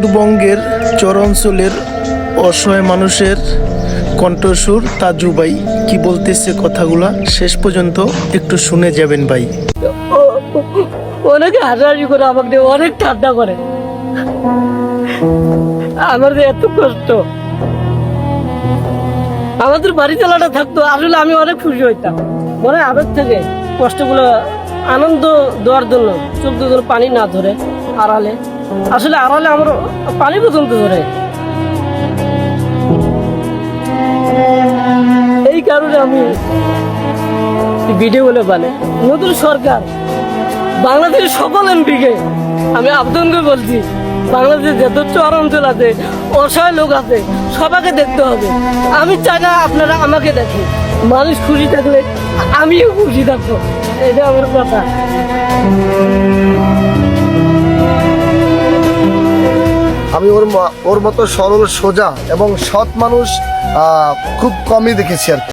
উত্তরবঙ্গের চরাঞ্চলের অসহায় মানুষের কণ্ঠস্বর তাজু ভাই কি বলতেছে কথাগুলা শেষ পর্যন্ত একটু শুনে যাবেন ভাই। অনেকে হাসাহাসি করে আমাকে অনেক ঠান্ডা করে, আমার যে এত কষ্ট। আমাদের বাড়ি চালাটা থাকতো, আসলে আমি অনেক খুশি হইতাম। মনে হয় আবেগ থেকে কষ্টগুলো আনন্দ দেওয়ার জন্য চোখের জন্য পানি না ধরে আড়ালে, আসলে আড়ালে আমার পানি পর্যন্ত ধরে। এই কারণে আমি ভিডিও বলে বলে নতুন সরকার বাংলাদেশের সকল এমপিকে আমি আবেদন করে বলছি, বাংলাদেশের যত চরাঞ্চল আছে, অসহায় লোক আছে, সবাইকে দেখতে হবে। আমি চাই না আপনারা আমাকে দেখেন, মানুষ খুশি থাকলে আমিও খুশি থাকবো, এটা আমার কথা। আমি ওর মতো সরল সোজা এবং সৎ মানুষ খুব কমই দেখেছি আর কি।